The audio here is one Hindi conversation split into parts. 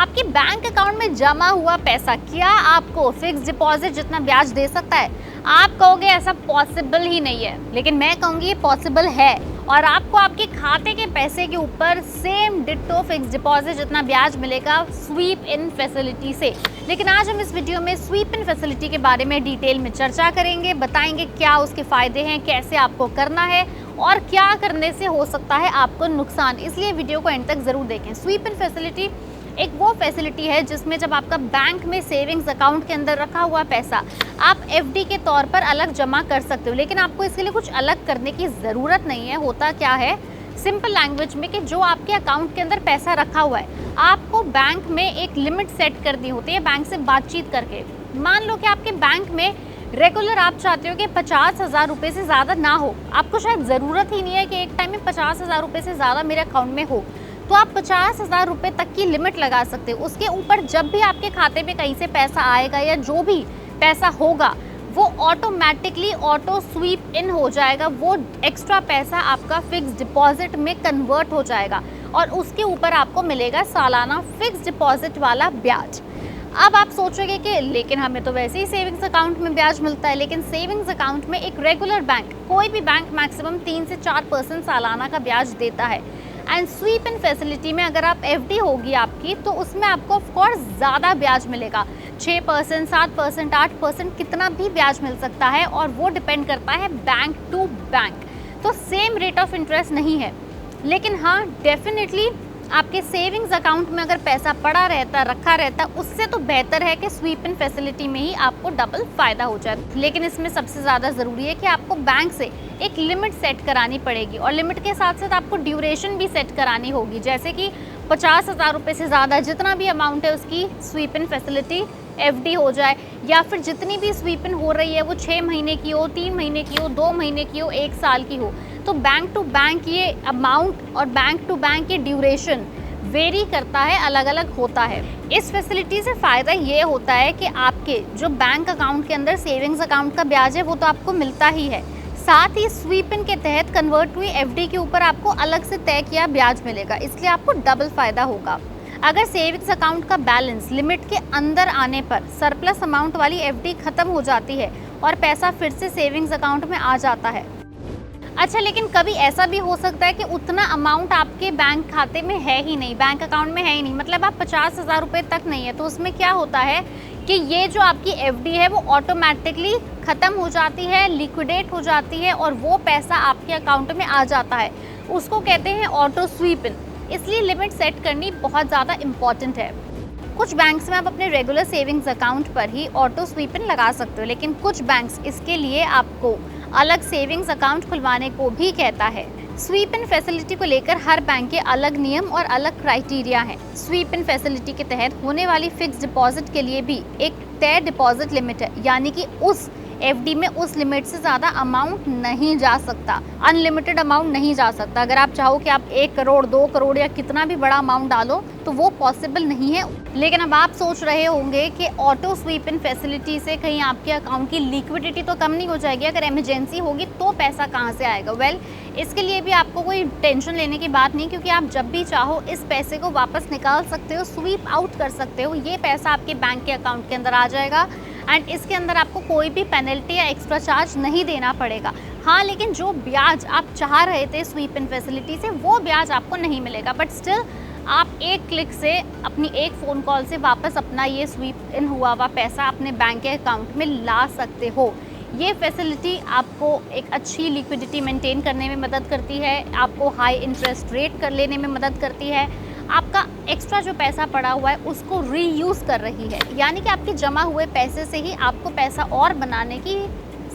आपके बैंक अकाउंट में जमा हुआ पैसा क्या आपको फिक्स डिपॉजिट जितना ब्याज दे सकता है? आप कहोगे ऐसा पॉसिबल ही नहीं है, लेकिन मैं कहूँगी ये पॉसिबल है और आपको आपके खाते के पैसे के ऊपर सेम डिट्टो फिक्स डिपॉजिट जितना ब्याज मिलेगा स्वीप इन फैसिलिटी से। लेकिन आज हम इस वीडियो में स्वीप इन फैसिलिटी के बारे में डिटेल में चर्चा करेंगे, बताएंगे क्या उसके फ़ायदे हैं, कैसे आपको करना है और क्या करने से हो सकता है आपको नुकसान। इसलिए वीडियो को एंड तक ज़रूर देखें। स्वीप इन फैसिलिटी एक वो फैसिलिटी है जिसमें जब आपका बैंक में सेविंग्स अकाउंट के अंदर रखा हुआ पैसा आप एफडी के तौर पर अलग जमा कर सकते हो, लेकिन आपको इसके लिए कुछ अलग करने की ज़रूरत नहीं है। होता क्या है सिंपल लैंग्वेज में कि जो आपके अकाउंट के अंदर पैसा रखा हुआ है आपको बैंक में एक लिमिट सेट करनी होती है बैंक से बातचीत करके। मान लो कि आपके बैंक में रेगुलर आप चाहते हो कि 50,000 रुपये से ज़्यादा ना हो, आपको शायद ज़रूरत ही नहीं है कि एक टाइम में 50,000 रुपये से ज़्यादा मेरे अकाउंट में हो, तो आप 50,000 रुपये तक की लिमिट लगा सकते हो। उसके ऊपर जब भी आपके खाते में कहीं से पैसा आएगा या जो भी पैसा होगा वो ऑटोमेटिकली ऑटो स्वीप इन हो जाएगा, वो एक्स्ट्रा पैसा आपका फिक्स डिपॉजिट में कन्वर्ट हो जाएगा और उसके ऊपर आपको मिलेगा सालाना फिक्स डिपॉजिट वाला ब्याज। अब आप सोचोगे कि लेकिन हमें तो वैसे ही सेविंग्स अकाउंट में ब्याज मिलता है, लेकिन सेविंग्स अकाउंट में एक रेगुलर बैंक, कोई भी बैंक मैक्सिमम 3 से 4% सालाना का ब्याज देता है। एंड स्वीप इन फैसिलिटी में अगर आप एफडी होगी आपकी तो उसमें आपको ऑफकोर्स ज़्यादा ब्याज मिलेगा, 6%, 7%, 8% कितना भी ब्याज मिल सकता है और वो डिपेंड करता है बैंक टू बैंक। तो सेम रेट ऑफ इंटरेस्ट नहीं है, लेकिन हाँ डेफिनेटली आपके सेविंग्स अकाउंट में अगर पैसा पड़ा रहता रखा रहता उससे तो बेहतर है कि स्वीप इन फैसिलिटी में ही आपको डबल फ़ायदा हो जाए। लेकिन इसमें सबसे ज़्यादा ज़रूरी है कि आपको बैंक से एक लिमिट सेट करानी पड़ेगी और लिमिट के साथ साथ आपको ड्यूरेशन भी सेट करानी होगी, जैसे कि 50,000 रुपये से ज़्यादा जितना भी अमाउंट है उसकी स्वीप इन फैसिलिटी एफडी हो जाए, या फिर जितनी भी स्वीप इन हो रही है वो 6 महीने की हो, 3 महीने की हो, 2 महीने की हो, 1 साल की हो। तो बैंक टू बैंक ये अमाउंट और बैंक टू बैंक ये ड्यूरेशन वेरी करता है, अलग अलग होता है। इस फैसिलिटी से फ़ायदा ये होता है कि आपके जो बैंक अकाउंट के अंदर सेविंग्स अकाउंट का ब्याज है वो तो आपको मिलता ही है, साथ ही स्वीप इन के तहत कन्वर्ट हुई एफडी के ऊपर आपको अलग से तय किया ब्याज मिलेगा, इसलिए आपको डबल फ़ायदा होगा। अगर सेविंग्स अकाउंट का बैलेंस लिमिट के अंदर आने पर सरप्लस अमाउंट वाली एफडी ख़त्म हो जाती है और पैसा फिर से सेविंग्स अकाउंट में आ जाता है। अच्छा, लेकिन कभी ऐसा भी हो सकता है कि उतना अमाउंट आपके बैंक खाते में है ही नहीं, बैंक अकाउंट में है ही नहीं, मतलब आप 50,000 रुपये तक नहीं है, तो उसमें क्या होता है कि ये जो आपकी एफडी है वो ऑटोमेटिकली ख़त्म हो जाती है, लिक्विडेट हो जाती है और वो पैसा आपके अकाउंट में आ जाता है। उसको कहते हैं ऑटो स्वीप इन। इसलिए लिमिट सेट करनी बहुत ज़्यादा इम्पॉर्टेंट है। कुछ बैंक्स में आप अपने रेगुलर सेविंग्स अकाउंट पर ही ऑटो स्वीप इन लगा सकते हो, लेकिन कुछ बैंक्स इसके लिए आपको अलग सेविंग्स अकाउंट खुलवाने को भी कहता है। स्वीप इन फैसिलिटी को लेकर हर बैंक के अलग नियम और अलग क्राइटेरिया हैं। स्वीप इन फैसिलिटी के तहत होने वाली फिक्स डिपॉजिट के लिए भी एक तय डिपॉजिट लिमिट है, यानी कि उस एफडी में उस लिमिट से ज़्यादा अमाउंट नहीं जा सकता, अनलिमिटेड अमाउंट नहीं जा सकता। अगर आप चाहो कि आप 1 करोड़ 2 करोड़ या कितना भी बड़ा अमाउंट डालो तो वो पॉसिबल नहीं है। लेकिन अब आप सोच रहे होंगे कि ऑटो स्वीप इन फैसिलिटी से कहीं आपके अकाउंट की लिक्विडिटी तो कम नहीं हो जाएगी, अगर इमरजेंसी होगी तो पैसा कहाँ से आएगा? वेल, इसके लिए भी आपको कोई टेंशन लेने की बात नहीं, क्योंकि आप जब भी चाहो इस पैसे को वापस निकाल सकते हो, स्वीप आउट कर सकते हो। ये पैसा आपके बैंक के अकाउंट के अंदर आ जाएगा एंड इसके अंदर आपको कोई भी पेनल्टी या एक्स्ट्रा चार्ज नहीं देना पड़ेगा। हाँ, लेकिन जो ब्याज आप चाह रहे थे स्वीप इन फैसिलिटी से वो ब्याज आपको नहीं मिलेगा, बट स्टिल आप एक क्लिक से अपनी एक फ़ोन कॉल से वापस अपना ये स्वीप इन हुआ हुआ पैसा अपने बैंक के अकाउंट में ला सकते हो। ये फैसिलिटी आपको एक अच्छी लिक्विडिटी मेंटेन करने में मदद करती है, आपको हाई इंटरेस्ट रेट कर लेने में मदद करती है, आपका एक्स्ट्रा जो पैसा पड़ा हुआ है उसको रीयूज़ कर रही है, यानी कि आपके जमा हुए पैसे से ही आपको पैसा और बनाने की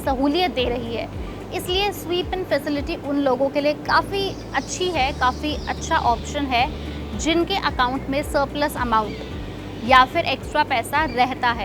सहूलियत दे रही है। इसलिए स्वीप इन फैसिलिटी उन लोगों के लिए काफ़ी अच्छी है, काफ़ी अच्छा ऑप्शन है जिनके अकाउंट में सरप्लस अमाउंट या फिर एक्स्ट्रा पैसा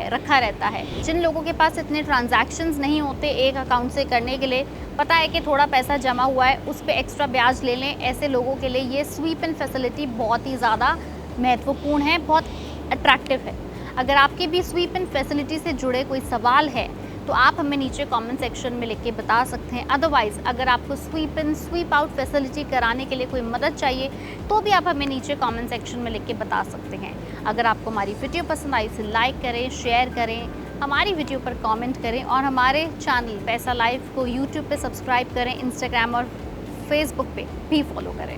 रखा रहता है। जिन लोगों के पास इतने ट्रांजैक्शंस नहीं होते एक अकाउंट से करने के लिए, पता है कि थोड़ा पैसा जमा हुआ है उस पे एक्स्ट्रा ब्याज ले लें, ऐसे लोगों के लिए ये स्वीप इन फैसिलिटी बहुत ही ज़्यादा महत्वपूर्ण है, बहुत अट्रैक्टिव है। अगर आपके भी स्वीप इन फैसिलिटी से जुड़े कोई सवाल है तो आप हमें नीचे कमेंट सेक्शन में लिख के बता सकते हैं। अदरवाइज़ अगर आपको स्वीप इन स्वीप आउट फैसिलिटी कराने के लिए कोई मदद चाहिए तो भी आप हमें नीचे कमेंट सेक्शन में लिख के बता सकते हैं। अगर आपको हमारी वीडियो पसंद आई तो लाइक करें, शेयर करें, हमारी वीडियो पर कमेंट करें और हमारे चैनल पैसा लाइव को यूट्यूब पे सब्सक्राइब करें, इंस्टाग्राम और फेसबुक पे भी फॉलो करें।